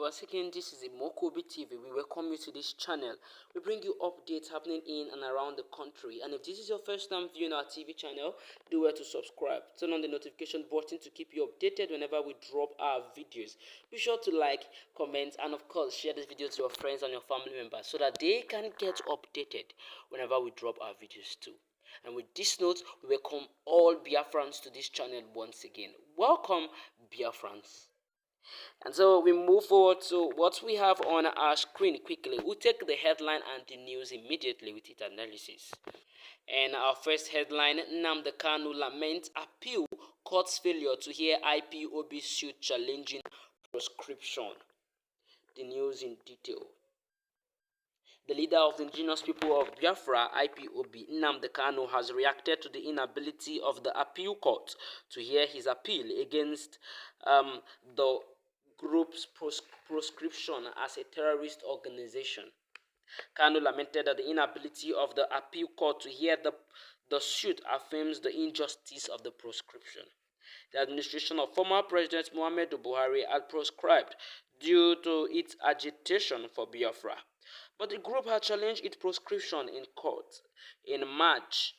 once again, this is Imokobi TV. We welcome you to this channel. We bring you updates happening in and around the country. And if this is your first time viewing our TV channel, do well to subscribe. Turn on the notification button to keep you updated whenever we drop our videos. Be sure to like, comment, and of course, share this video to your friends and your family members so that they can get updated whenever we drop our videos too. And with this note, we welcome all Biafrans to this channel once again. Welcome, Biafrans. And so we move forward to what we have on our screen quickly. We'll take the headline and the news immediately with its analysis. And our first headline, Nnandi KANU laments appeal court's failure to hear IPOB suit challenging proscription. The news in detail. The leader of the indigenous people of Biafra, IPOB, Nnandi KANU, has reacted to the inability of the appeal court to hear his appeal against the group's proscription as a terrorist organization. KANU lamented that the inability of the appeal court to hear the suit affirms the injustice of the proscription. The administration of former President Muhammadu Buhari had proscribed due to its agitation for Biafra. But the group had challenged its proscription in court. In March,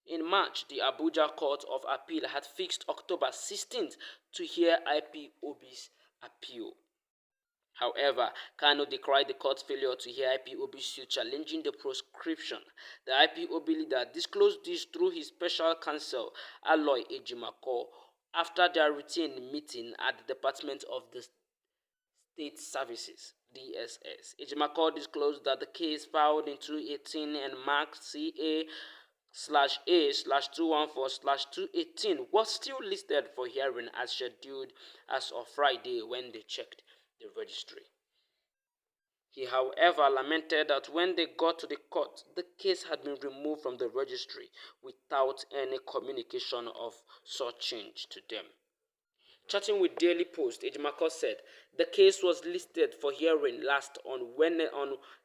the Abuja Court of Appeal had fixed October 16th to hear IPOB's appeal. However, KANU decried the court's failure to hear IPOB's suit challenging the proscription. The IPOB leader disclosed this through his special counsel, Aloy Ejimako, after their routine meeting at the Department of the State Services, DSS. Ejimako disclosed that the case filed in 2018 and marked CA/A/214/218 was still listed for hearing as scheduled as of Friday when they checked the registry. He, however, lamented that when they got to the court, the case had been removed from the registry without any communication of such change to them. Chatting with Daily Post, Ejimako said the case was listed for hearing last on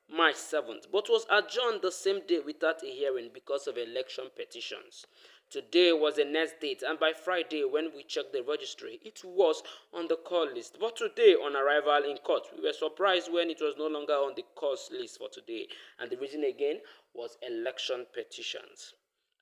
March 7th, but was adjourned the same day without a hearing because of election petitions. Today was the next date, and by Friday, when we checked the registry, it was on the call list. But today, on arrival in court, we were surprised when it was no longer on the call list for today, and the reason again was election petitions.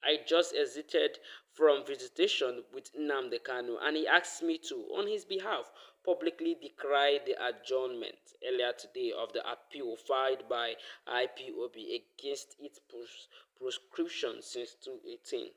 I just exited from visitation with Nnandi KANU, and he asked me to, on his behalf, publicly decry the adjournment earlier today of the appeal filed by IPOB against its proscription since 2018.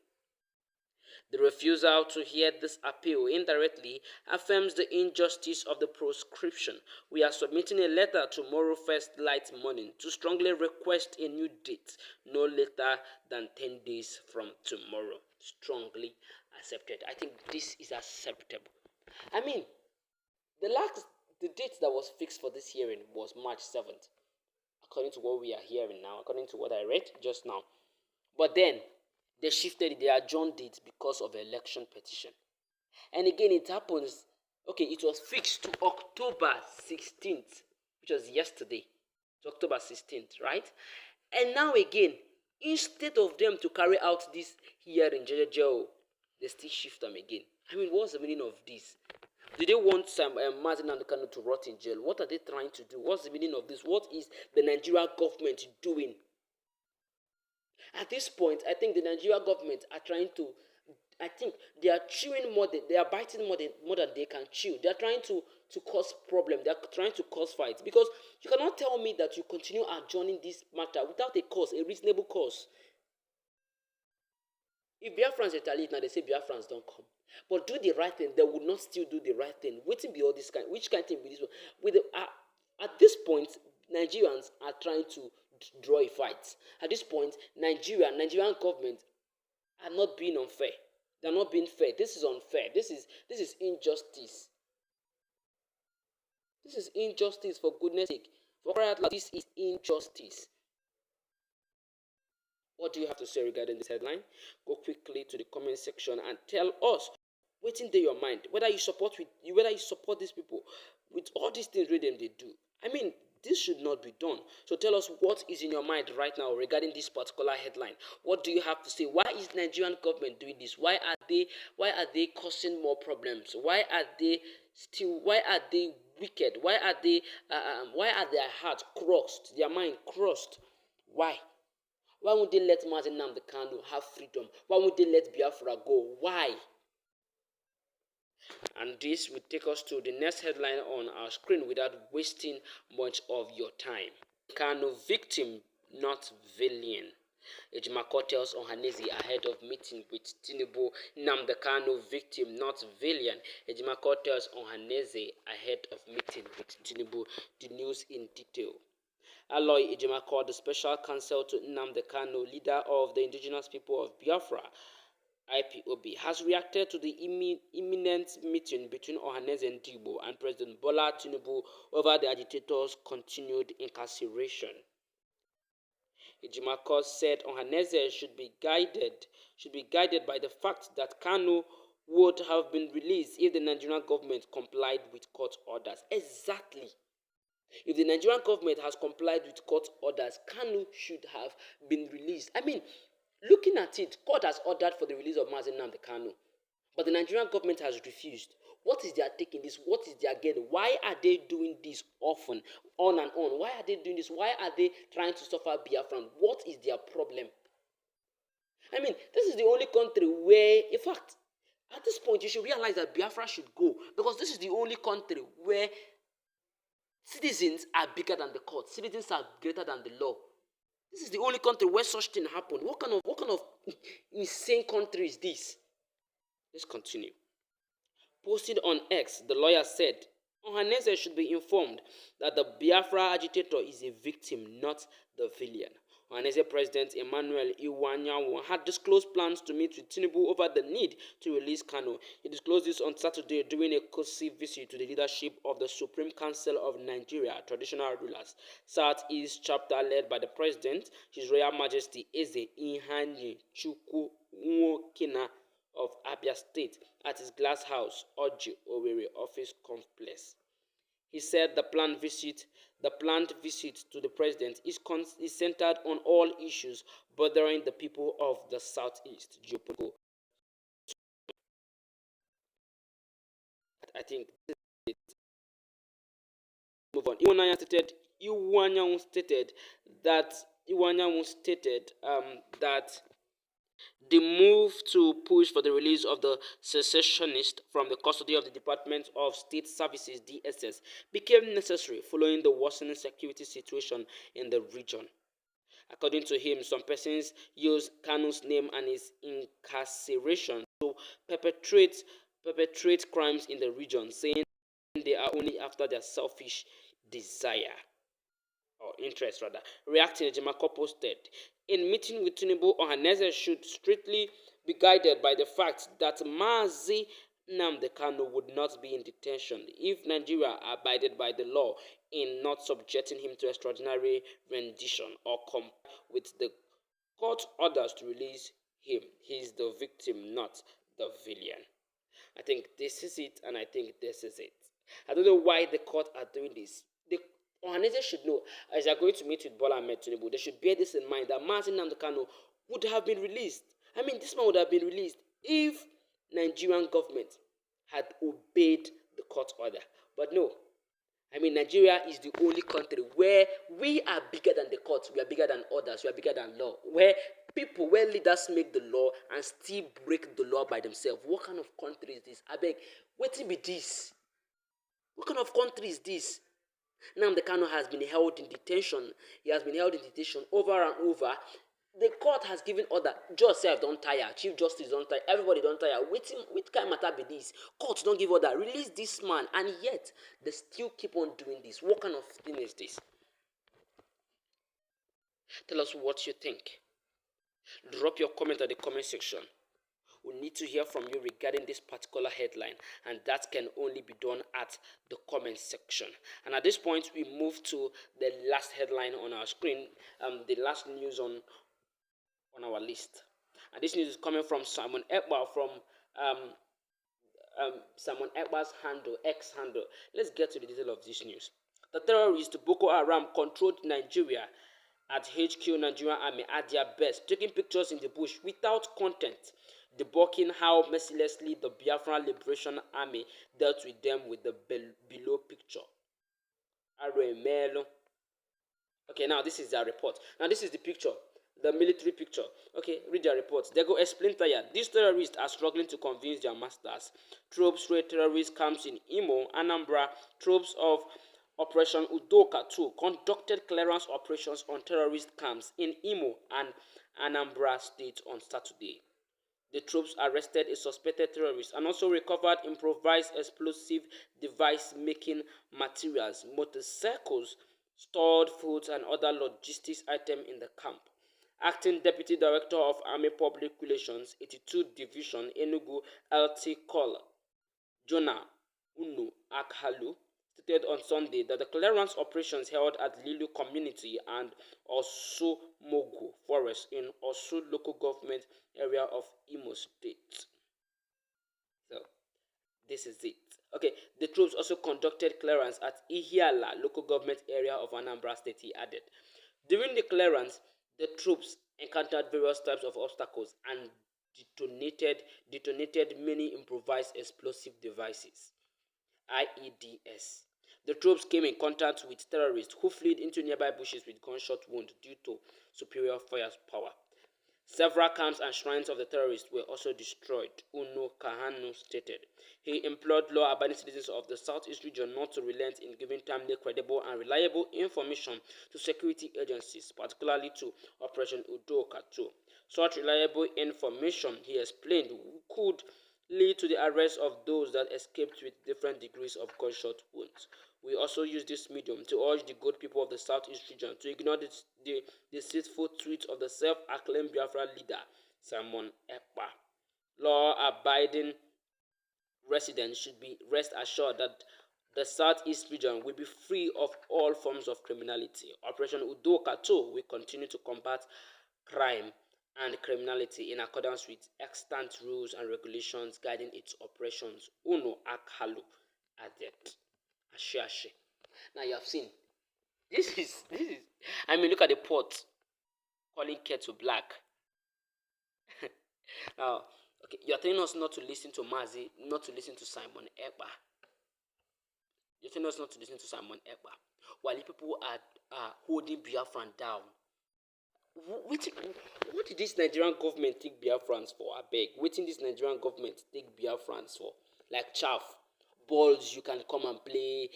The refusal to hear this appeal indirectly affirms the injustice of the proscription. We are submitting a letter tomorrow first light morning to strongly request a new date, no later than 10 days from tomorrow. Strongly accepted. I think this is acceptable. I mean, the date that was fixed for this hearing was March 7th, according to what we are hearing now, according to what I read just now. But then, they shifted, they adjourned it because of election petition. And again, it happens, okay, it was fixed to October 16th, which was yesterday, to October 16th, right? And now again, instead of them to carry out this hearing, they still shift them again. I mean, what's the meaning of this? Do they want Martin and KANU to rot in jail? What are they trying to do? What's the meaning of this? What is the Nigerian government doing? At this point, I think the Nigerian government are trying to, I think they are chewing more than, they are biting more than they can chew. They are trying to cause problem. They are trying to cause fights. Because you cannot tell me that you continue adjourning this matter without a cause, a reasonable cause. If Biafrans retaliate now, they say Biafrans don't come. But do the right thing, they will not still do the right thing. Waiting be all this kind, which kind of thing be this one? At this point, Nigerians are trying to draw a fight. At this point, Nigerian government are not being unfair. They are not being fair. This is unfair. This is injustice. This is injustice, for goodness sake. For crying out loud, this is injustice. What do you have to say regarding this headline? Go quickly to the comment section and tell us what's in your mind. Whether you support these people with all these things they do. I mean, this should not be done. So tell us what is in your mind right now regarding this particular headline. What do you have to say? Why is Nigerian government doing this? Why are they causing more problems? Why are they wicked? Why are their hearts crossed, their mind crossed? Why? Why would they let Martin Nnamdi Kanu have freedom? Why would they let Biafra go? Why? And this will take us to the next headline on our screen without wasting much of your time. Kanu victim, not villain. Ejimako tells Ohaneze ahead of meeting with Tinubu. Nnamdi Kanu victim, not villain. Ejimako tells Ohaneze ahead of meeting with Tinubu. The news in detail. Aloy Ejimako, the special counsel to Nnamdi Kanu, leader of the indigenous people of Biafra, IPOB, has reacted to the imminent meeting between Ohaneze Ndigbo and President Bola Tinubu over the agitator's continued incarceration. Ejimako said Ohaneze should be guided by the fact that Kanu would have been released if the Nigerian government complied with court orders. Exactly. If the Nigerian government has complied with court orders, Kanu should have been released. I mean, looking at it, court has ordered for the release of Mazi Nnamdi Kanu, but the Nigerian government has refused. What is their take in this? What is their gain? Why are they doing this often, on and on? Why are they doing this? Why are they trying to suffer Biafran? What is their problem? I mean, this is the only country where, in fact, at this point, you should realize that Biafra should go, because this is the only country where citizens are bigger than the court. Citizens are greater than the law. This is the only country where such thing happened. What kind of insane country is this? Let's continue. Posted on X, the lawyer said, Ohaneze should be informed that the Biafra agitator is a victim, not the villain. Ohaneze President Emmanuel Iwanyanwu had disclosed plans to meet with Tinubu over the need to release Kanu. He disclosed this on Saturday during a courtesy visit to the leadership of the Supreme Council of Nigeria, traditional rulers, Southeast chapter led by the President, His Royal Majesty Eze Ihanyi Chukwu Nwokina of Abia State, at his glass house, Oji Owerri office complex. He said the planned visit to the president is centered on all issues bothering the people of the Southeast. I think this is it. Move on. Iwanyanwu stated that the move to push for the release of the secessionist from the custody of the Department of State Services (DSS) became necessary following the worsening security situation in the region. According to him, some persons used Kanu's name and his incarceration to perpetrate crimes in the region, saying they are only after their selfish desire. Or interest rather. Reacting, Ejimako posted, in meeting with Tinubu, Ohaneze should strictly be guided by the fact that Mazi Nnamdi Kanu would not be in detention if Nigeria abided by the law in not subjecting him to extraordinary rendition or comply with the court orders to release him. He is the victim, not the villain. I think this is it, and I think this is it. I don't know why the court are doing this. The Ohaneze should know, as they are going to meet with Bola Ahmed Tinubu, they should bear this in mind, that Martin Nnamdi Kanu would have been released. I mean, this man would have been released if Nigerian government had obeyed the court order. But no. I mean, Nigeria is the only country where we are bigger than the courts, we are bigger than orders, we are bigger than law, where leaders make the law and still break the law by themselves. What kind of country is this? I beg, what be this? What kind of country is this? Nnamdi Kanu has been held in detention. He has been held in detention over and over. The court has given order. Judge self don't tire. Chief Justice don't tire. Everybody don't tire. Which kind of matter be this? Courts don't give order. Release this man. And yet, they still keep on doing this. What kind of thing is this? Tell us what you think. Drop your comment at the comment section. We need to hear from you regarding this particular headline, and that can only be done at the comment section. And at this point, we move to the last headline on our screen, the last news on our list. And this news is coming from Simon Ekpa from Simon Ekpa's X handle. Let's get to the detail of this news. The terrorists Boko Haram controlled Nigeria at HQ Nigerian Army at their best, taking pictures in the bush without content. debunking how mercilessly the Biafran Liberation Army dealt with them with the below picture. Aremelo. Okay, now this is their report. Now this is the picture, the military picture. Okay, read their report. They go explain tired. These terrorists are struggling to convince their masters. Troops raid terrorist camps in Imo, Anambra. Troops of Operation Udoka 2 conducted clearance operations on terrorist camps in Imo and Anambra State on Saturday. The troops arrested a suspected terrorist and also recovered improvised explosive device-making materials, motorcycles, stored foods, and other logistics items in the camp. Acting Deputy Director of Army Public Relations, 82 Division, Enugu, LT Col. Jonah Unu Akhalu, stated on Sunday that the clearance operations held at Lilu Community and Osumogu Forest in Osu local government area of Imo State. So, this is it. Okay, the troops also conducted clearance at Ihiala local government area of Anambra State, he added. During the clearance, the troops encountered various types of obstacles and detonated many improvised explosive devices, IEDs. The troops came in contact with terrorists who fled into nearby bushes with gunshot wounds due to superior firepower. Several camps and shrines of the terrorists were also destroyed, Uno KANU stated. He implored law-abiding citizens of the southeast region not to relent in giving timely, credible, and reliable information to security agencies, particularly to Operation Udoka 2. Such reliable information, he explained, could lead to the arrest of those that escaped with different degrees of gunshot wounds. We also use this medium to urge the good people of the southeast region to ignore the deceitful tweets of the self-acclaimed Biafra leader, Simon Ekpa. Law-abiding residents should be rest assured that the southeast region will be free of all forms of criminality. Operation Udoka 2 will continue to combat crime and criminality in accordance with extant rules and regulations guiding its operations. Uno Akhalu added. Ashe. Now you have seen. This is. I mean, look at the pot calling kettle black. Now, okay, you are telling us not to listen to Mazi, not to listen to Simon Ekpa. You're telling us not to listen to Simon Ekpa, while people are holding Biafran down. What did this Nigerian government take Biafrans for? I beg. What did this Nigerian government take Biafrans for? Like chaff, balls you can come and play,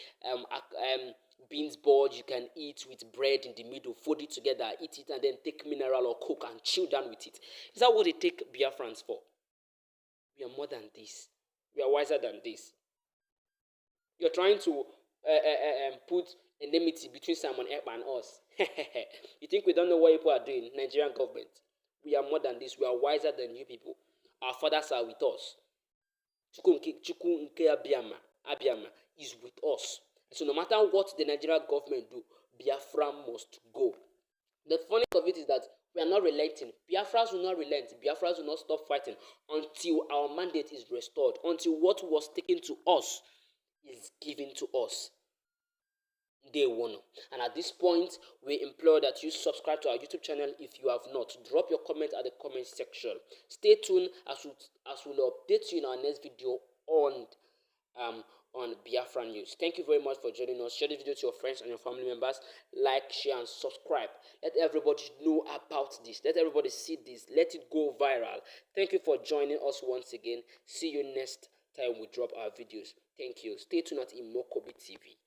beans balls you can eat with bread in the middle, fold it together, eat it, and then take mineral or coke and chill down with it. Is that what they take Biafrans for? We are more than this. We are wiser than this. You're trying to put enmity between Simon Ekpa and us. You think we don't know what people are doing? Nigerian government. We are more than this. We are wiser than you people. Our fathers are with us. Chukwu nke Abiyama is with us. So no matter what the Nigerian government do, Biafra must go. The funny of it is that we are not relenting. Biafras will not relent. Biafras will not stop fighting until our mandate is restored, until what was taken to us is given to us. Day one. And at this point, we implore that you subscribe to our YouTube channel if you have not. Drop your comment at the comment section. Stay tuned as we'll update you in our next video on Biafra News. Thank you very much for joining us. Share this video to your friends and your family members. Like, share, and subscribe. Let everybody know about this. Let everybody see this. Let it go viral. Thank you for joining us once again. See you next time we drop our videos. Thank you. Stay tuned at Imokobi TV.